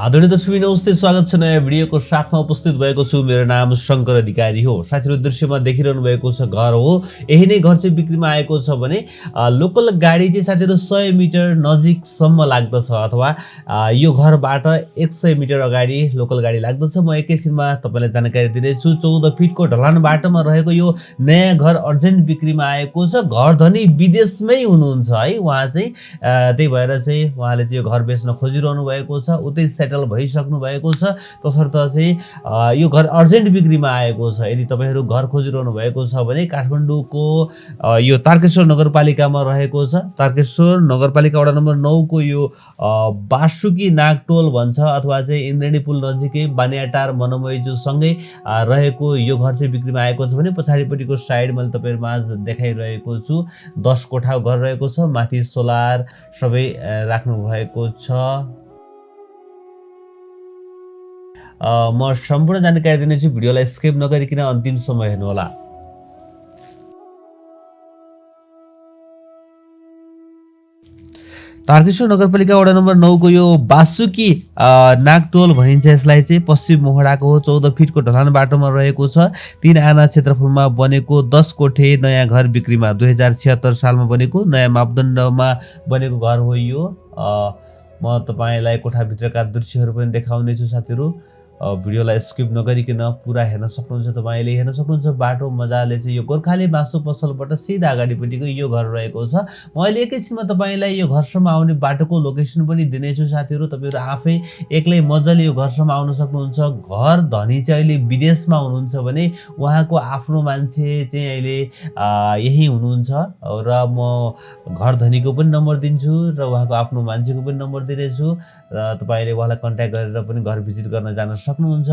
आदरणीय दर्शक नमस्ते, स्वागत छ नयाँ भिडियोको साथमा उपस्थित भएको छु। मेरो नाम शङ्कर अधिकारी हो। साथीहरू, दृश्यमा देखिरहनु भएको छ घर हो। यही नै घर चाहिँ बिक्रीमा आएको छ भने लोकल गाडी चाहिँ साथीहरू 100 मिटर नजिकसम्म लाग्दछ अथवा यो घरबाट 100 मिटर अगाडि लोकल गाडी लाग्दछ। म एकैछिनमा तपाईँलाई जानकारी दिनेछु। 14 फिटको ढलान बाटोमा रहेको यो नयाँ घर अर्जेन्ट बिक्रीमा आएको छ। घर धनी विदेशमै हुनुहुन्छ है उहाँ चाहिँ। त्यही भएर चाहिँ उहाँले चाहिँ यो घर बेच्न खोजिरहनु भएको छ। उतै सेटल भइसक्नु भएको छ। तसर्थ चाहिँ यो घर अर्जेन्ट बिक्रीमा आएको छ। यदि तपाईँहरू घर खोजिरहनु भएको छ भने काठमाडौँको यो तारकेश्वर नगरपालिकामा रहेको छ। तारकेश्वर नगरपालिका वडा नम्बर 9 को यो बासुकी नागटोल भन्छ अथवा चाहिँ इन्द्रिणी पुल नजिकै बानियाटार मनमयजुसँगै रहेको यो घर चाहिँ बिक्रीमा आएको छ भने पछाडिपट्टिको साइड मैले तपाईँहरू माझ देखाइरहेको छु। 10 कोठा घर रहेको छ। माथि सोलर सबै राख्नु भएको छ। म सम्पूर्ण जानकारी दिनेछु। भिडियोलाई स्किप नगरिकन अन्तिमसम्म हेर्नुहोला। तारकेश्वर नगरपालिका वडा नम्बर 9 को यो बासुकी नागटोल भनिन्छ यसलाई चाहिँ। पश्चिम मोहडाको हो। 14 फिटको ढलान बाटोमा रहेको छ। 3 आना क्षेत्रफलमा बनेको 10 कोठे नयाँ घर बिक्रीमा 2076 सालमा बनेको नयाँ मापदण्डमा बनेको घर हो यो। म तपाईँलाई कोठाभित्रका दृश्यहरू पनि देखाउनेछु साथीहरू। भिडियोलाई स्किप नगरिकन पुरा हेर्न सक्नुहुन्छ। तपाईँले हेर्न सक्नुहुन्छ बाटो मजाले चाहिँ यो गोर्खाली मासु पसलबाट सिधा अगाडिपट्टिको यो घर रहेको छ। म अहिले एकैछिनमा तपाईँलाई यो घरसम्म आउने बाटोको लोकेसन पनि दिनेछु साथीहरू। तपाईँहरू आफै एक्लै मजाले यो घरसम्म आउन सक्नुहुन्छ। घर धनी चाहिँ अहिले विदेशमा हुनुहुन्छ भने उहाँको आफ्नो मान्छे चाहिँ अहिले यही हुनुहुन्छ र म घर धनीको पनि नम्बर दिन्छु र उहाँको आफ्नो मान्छेको पनि नम्बर दिनेछु र तपाईँले उहाँलाई कन्ट्याक्ट गरेर पनि घर भिजिट गर्न जान सक्नुहुन्छ।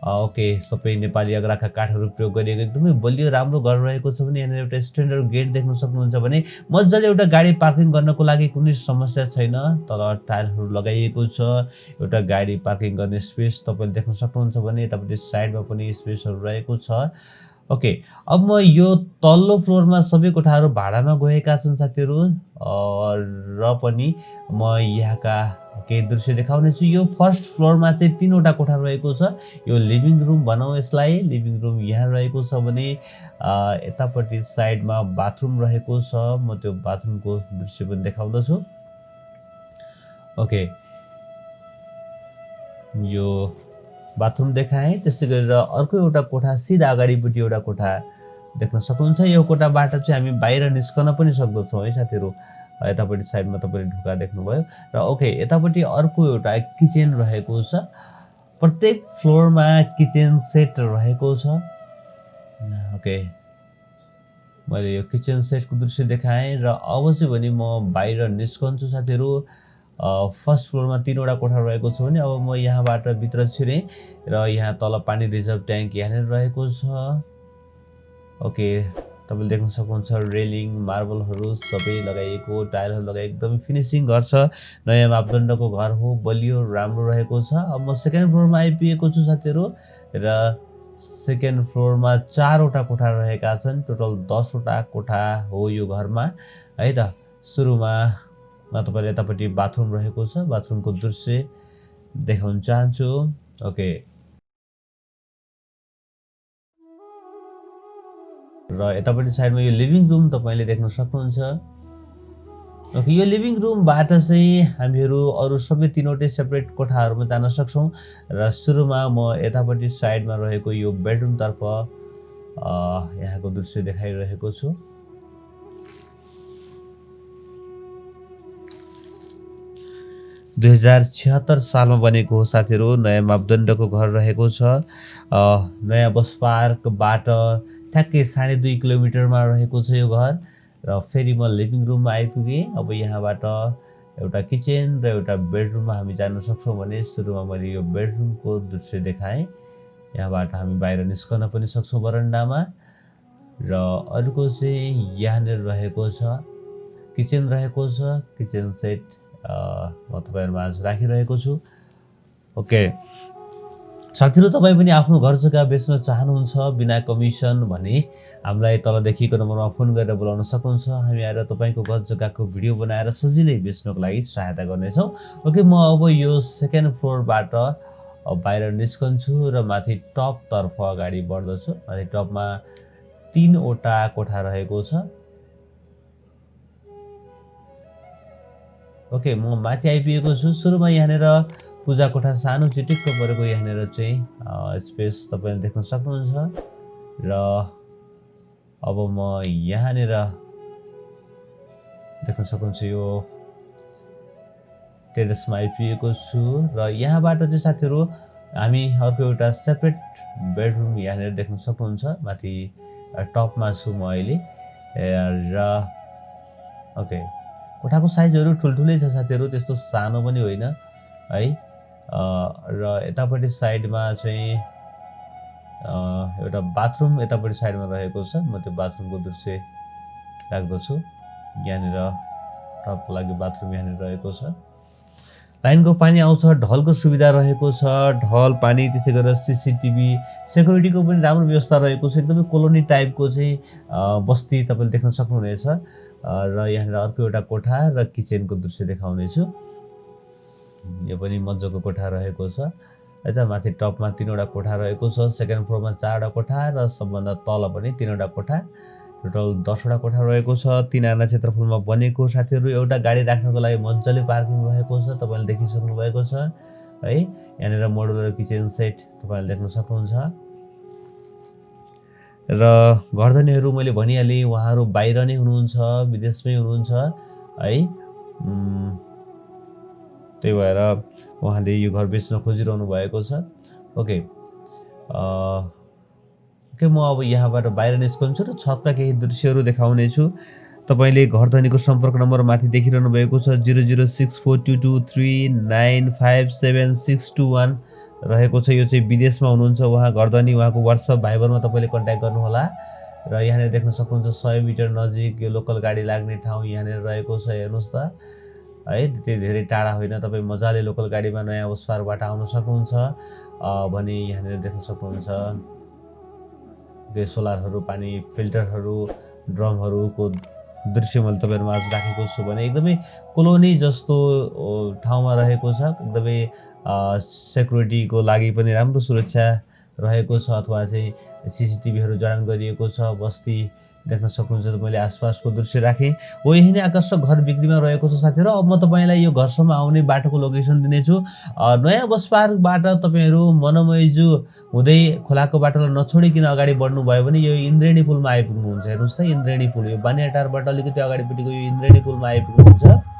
ओके, सबै नेपाली अग्राका काठहरू प्रयोग गरिएको एकदमै बलियो राम्रो घर रहेको छ भने यहाँनिर एउटा स्ट्यान्डर्ड गेट देख्न सक्नुहुन्छ भने मजाले एउटा गाडी पार्किङ गर्नको लागि कुनै समस्या छैन। तल टाइलहरू लगाइएको छ। एउटा गाडी पार्किङ गर्ने स्पेस तपाईँले देख्न सक्नुहुन्छ भने यतापट्टि साइडमा पनि स्पेसहरू रहेको छ। ओके, अब म यो तल्लो फ्लोरमा सबै कोठाहरू भाडामा गएका छन् साथीहरू र पनि म यहाँका केही दृश्य देखाउने छु। यो फर्स्ट फ्लोरमा चाहिँ 3वटा कोठा रहेको छ। यो लिभिङ रुम भनौँ यसलाई। लिभिङ रुम यहाँ रहेको छ भने यतापट्टि साइडमा बाथरुम रहेको छ। म त्यो बाथरुमको दृश्य पनि देखाउँदछु। ओके, यो बाथरुम देखाएँ। त्यस्तै गरेर अर्को एउटा कोठा सिधा अगाडिपट्टि एउटा कोठा देख्न सक्नुहुन्छ। यो कोठाबाट चाहिँ हामी बाहिर निस्कन पनि सक्दछौँ है साथीहरू। यतापट्टि साइडमा तपाईँले ढोका देख्नुभयो र ओके, यतापट्टि अर्को एउटा किचन रहेको छ। प्रत्येक फ्लोरमा किचन सेट रहेको छ। ओके, मैले यो किचन सेटको दृश्य देखाएँ र अब चाहिँ भने म बाहिर निस्कन्छु साथीहरू। फर्स्ट फ्लोरमा 3वटा कोठा रहेको छ भने अब म यहाँबाट भित्र छिरेँ र यहाँ तल पानी रिजर्भ ट्याङ्क यहाँनिर रहेको छ। ओके, तपाईँले देख्न सक्नुहुन्छ रेलिङ मार्बलहरू सबै लगाइएको, टाइलहरू लगाइएको एकदमै फिनिसिङ घर छ। नयाँ मापदण्डको घर हो, बलियो राम्रो रहेको छ। अब म सेकेन्ड फ्लोरमा आइपुगेको छु साथीहरू र सेकेन्ड फ्लोरमा 4वटा कोठा रहेका छन्। टोटल 10वटा कोठा हो यो घरमा है त। सुरुमा म तपाईँले यतापट्टि बाथरुम रहेको छ। बाथरुमको दृश्य देखाउन चाहन्छु। ओके, र यतापट्टि साइडमा यो लिभिङ रुम तपाईँले देख्न सक्नुहुन्छ। ओके, यो लिभिङ रुमबाट चाहिँ हामीहरू अरू सबै 3वटै सेपरेट कोठाहरूमा जान सक्छौँ र सुरुमा म यतापट्टि साइडमा रहेको यो बेडरुमतर्फ यहाँको दृश्य देखाइरहेको छु। दुई 2076 सालमा बनेको हो साथीहरू। नयाँ मापदण्डको घर रहेको छ। नयाँ बस पार्कबाट ठ्याक्कै 2.5 किलोमिटरमा रहेको छ यो घर र फेरि म लिभिङ रुममा आइपुगेँ। अब यहाँबाट एउटा किचन र एउटा बेडरुममा हामी जान सक्छौँ भने सुरुमा मैले यो बेडरुमको दृश्य देखाएँ। यहाँबाट हामी बाहिर निस्कन पनि सक्छौँ बरन्डामा र अर्को चाहिँ यहाँनिर रहेको छ किचन रहेको छ। किचन सेट म तपाईँहरूमा आज राखिरहेको छु। ओके, साथीहरू तपाईँ पनि आफ्नो घर जग्गा बेच्न चाहनुहुन्छ बिना कमिसन भने हामीलाई तल देखिएको नम्बरमा फोन गरेर बोलाउन सक्नुहुन्छ। हामी आएर तपाईँको घर जग्गाको भिडियो बनाएर सजिलै बेच्नको लागि सहायता गर्नेछौँ। ओके, म अब यो सेकेन्ड फ्लोरबाट बाहिर निस्कन्छु र माथि टपतर्फ अगाडि बढ्दछु। माथि टपमा 3वटा कोठा रहेको छ। ओके, म माथि आइपुगेको छु। सुरुमा यहाँनिर पूजा कोठा सानो चिटिक्क परेको यहाँनिर चाहिँ स्पेस तपाईँले देख्न सक्नुहुन्छ र अब म यहाँनिर देख्न सक्नुहुन्छ यो टेरेसमा आइपुगेको छु र यहाँबाट चाहिँ साथीहरू हामी अर्को एउटा सेपरेट बेडरुम यहाँनिर देख्न सक्नुहुन्छ। माथि टपमा छु म अहिले र ओके, कोठाको साइजहरू ठुल्ठुलै छ साथीहरू, त्यस्तो सानो पनि होइन है। र यतापट्टि साइडमा चाहिँ एउटा बाथरुम यतापट्टि साइडमा रहेको छ। म त्यो बाथरुमको दृश्य राख्दछु। यहाँनिर टपको लागि बाथरुम यहाँनिर रहेको छ। लाइनको पानी आउँछ, ढलको सुविधा रहेको छ, ढल पानी, त्यसै गरेर सिसिटिभी सेक्युरिटीको पनि राम्रो व्यवस्था रहेको छ। एकदमै कोलोनी टाइपको चाहिँ बस्ती तपाईँले देख्न सक्नुहुनेछ। र यहाँनिर अर्को एउटा कोठा र किचनको दृश्य देखाउनेछु। यो पनि मजाको कोठा रहेको छ है त। माथि टपमा 3वटा कोठा रहेको छ, सेकेन्ड फ्लोरमा 4वटा कोठा र सबभन्दा तल पनि 3वटा कोठा, टोटल 10वटा कोठा रहेको छ। 3 आना क्षेत्रफलमा बनेको साथीहरू। एउटा गाडी राख्नको लागि मजाले पार्किङ रहेको छ, तपाईँले देखिसक्नु भएको छ है। यहाँनिर मोडुलर किचन सेट तपाईँले देख्न सक्नुहुन्छ र घरधनीहरू मैले भनिहालेँ उहाँहरू बाहिर नै हुनुहुन्छ, विदेशमै हुनुहुन्छ है। त्यही भएर उहाँले यो घर बेच्न खोजिरहनु भएको छ। ओके, म अब यहाँबाट बाहिर निस्कन्छु र छतका केही दृश्यहरू देखाउने छु। तपाईँले घरधनीको सम्पर्क नम्बर माथि देखिरहनु भएको छ 006422395761 रहेको छ। यो चाहिँ विदेशमा हुनुहुन्छ उहाँ घरधनी। उहाँको व्हाट्सएप भाइबरमा तपाईँले कन्ट्याक्ट गर्नुहोला र यहाँनिर देख्न सक्नुहुन्छ 100 मिटर नजिक यो लोकल गाडी लाग्ने ठाउँ यहाँनिर रहेको छ। हेर्नुहोस् त है, त्यति धेरै टाढा होइन। तपाईँ मजाले लोकल गाडीमा नयाँ उसपारबाट आउन सक्नुहुन्छ भने यहाँनिर देख्न सक्नुहुन्छ सोलरहरू, पानी फिल्टरहरू, ड्रमहरूको दृश्य मैले तपाईँहरूमा आज राखेको छु भने एकदमै कोलोनी जस्तो ठाउँमा रहेको छ। एकदमै सेक्युरिटीको लागि पनि राम्रो सुरक्षा रहेको छ, अथवा चाहिँ सिसिटिभीहरू जडान गरिएको छ। बस्ती देख्न सक्नुहुन्छ। मैले आसपासको दृश्य राखेँ। हो, यही नै आकर्षक घर बिक्रीमा रहेको छ साथीहरू। अब म तपाईँलाई यो घरसम्म आउने बाटोको लोकेसन दिनेछु। नयाँ बस पार्कबाट तपाईँहरू मनमैजु हुँदै खोलाको बाटोलाई नछोडिकन अगाडि बढ्नुभयो भने यो इन्द्रेणी पुलमा आइपुग्नुहुन्छ। हेर्नुहोस् त, इन्द्रेणी पुल यो बानियाटारबाट अलिकति अगाडिपट्टिको यो इन्द्रेणी पुलमा आइपुग्नुहुन्छ।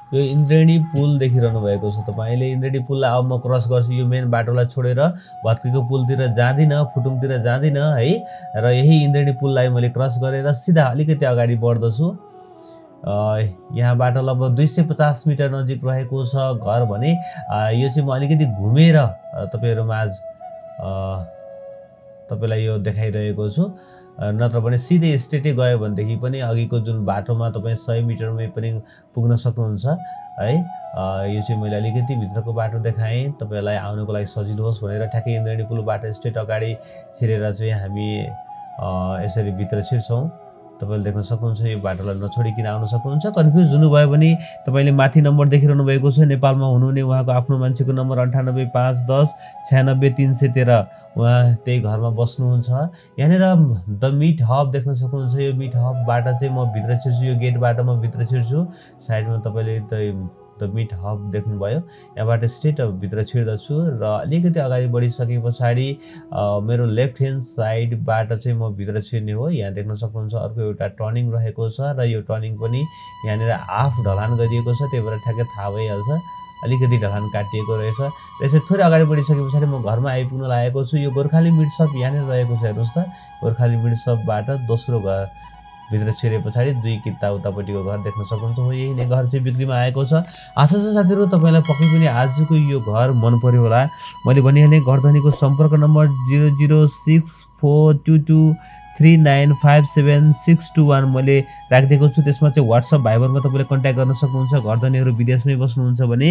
यो इन्द्रेणी पुल देखिरहनु भएको छ तपाईँले। इन्द्रेणी पुललाई अब म क्रस गर्छु। यो मेन बाटोलाई छोडेर भत्केको पुलतिर जाँदिनँ, फुटुङतिर जाँदिनँ है। र यही इन्द्रेणी पुललाई मैले क्रस गरेर सिधा अलिकति अगाडि बढ्दछु। यहाँबाट लगभग 250 मिटर नजिक रहेको छ घर भने यो चाहिँ म अलिकति घुमेर तपाईँहरूमा आज तपाईँलाई यो देखाइरहेको छु। नत्र भने सिधै स्ट्रेटै गयो भनेदेखि पनि अघिको जुन बाटोमा तपाईँ 100 मिटरमै पनि पुग्न सक्नुहुन्छ है। यो चाहिँ मैले अलिकति भित्रको बाटो देखाएँ तपाईँलाई आउनको लागि सजिलो होस् भनेर। ठ्याक्कै इन्द्रेणी पुलबाट स्ट्रेट अगाडि छिरेर चाहिँ हामी यसरी भित्र छिर्छौँ। तपाईँले देख्न सक्नुहुन्छ यो बाटोलाई नछोडिकन आउन सक्नुहुन्छ। कन्फ्युज हुनुभयो भने तपाईँले माथि नम्बर देखिरहनु भएको छ, नेपालमा हुनुहुने उहाँको आफ्नो मान्छेको नम्बर 985110963313। उहाँ त्यही घरमा बस्नुहुन्छ। यहाँनिर द मिट हब देख्न सक्नुहुन्छ। यो मिट हबबाट चाहिँ म भित्र छिर्छु। यो गेटबाट म भित्र छिर्छु। साइडमा तपाईँले द मिट हब देख्नुभयो। यहाँबाट स्ट्रेट भित्र छिर्दछु र अलिकति अगाडि बढिसके पछाडि मेरो लेफ्ट ह्यान्ड साइडबाट चाहिँ म भित्र छिर्ने हो। यहाँ देख्न सक्नुहुन्छ अर्को एउटा टर्निङ रहेको छ र यो टर्निङ पनि यहाँनिर हाफ ढलान गरिएको छ, त्यही भएर ठ्याक्कै थाहा भइहाल्छ अलिकति ढलान काटिएको रहेछ। यसरी थोरै अगाडि बढिसके पछाडि म घरमा आइपुग्न लागेको छु। यो गोर्खाली मिट सप यहाँनिर रहेको छ। हेर्नुहोस् त, गोर्खाली मिट सपबाट दोस्रो घर भित्र छिरे पछाडि 2 किता उतापट्टिको घर देख्न सक्नुहुन्छ। हो, यही नै घर चाहिँ बिक्रीमा आएको छ। आशा छ साथीहरू तपाईँलाई पक्कै पनि आजको यो घर मन पर्यो होला। मैले भनिहालेँ घरधनीको सम्पर्क नम्बर 006422 095763957621 मैले राखिदिएको छु। त्यसमा चाहिँ WhatsApp भाइबरमा तपाईँले कन्ट्याक्ट गर्न सक्नुहुन्छ। घर धनीहरू विदेशमै बस्नुहुन्छ भने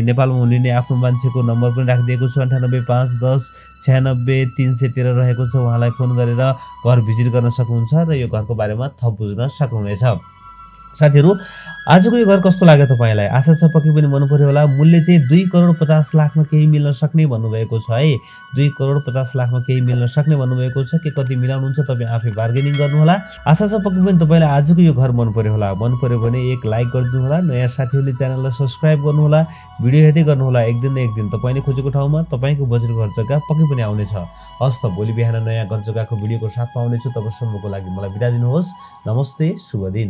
नेपालमा हुने आफ्नो मान्छेको नम्बर पनि राखिदिएको छु। 985110966313 रहेको छ। उहाँलाई फोन गरेर घर भिजिट गर्न सक्नुहुन्छ र यो घरको बारेमा थप बुझ्न सक्नुहुनेछ। साथीहरू, आजको यो घर कस्तो लाग्यो तपाईँलाई? आशा छ पक्कै पनि मन पर्यो होला। मूल्य चाहिँ 2,50,00,000मा केही मिल्न सक्ने भन्नुभएको छ है। 2,50,00,000मा केही मिल्न सक्ने भन्नुभएको छ। के कति मिलाउनुहुन्छ तपाईँ आफै बार्गेनिङ गर्नुहोला। आशा छ पक्कै पनि तपाईँलाई आजको यो घर मन पर्यो होला। मन पर्यो भने एक लाइक गरिदिनु होला। नयाँ साथीहरूले च्यानललाई सब्स्क्राइब गर्नुहोला। भिडियो हेर्दै गर्नुहोला। एक दिन न एक दिन तपाईँले खोजेको ठाउँमा तपाईँको बजेट घर जग्गा पक्कै पनि आउनेछ। हस् त, भोलि बिहान नयाँ घर जग्गाको भिडियोको साथमा आउनेछु। तबसम्मको लागि मलाई बिदा दिनुहोस्। नमस्ते, शुभ दिन।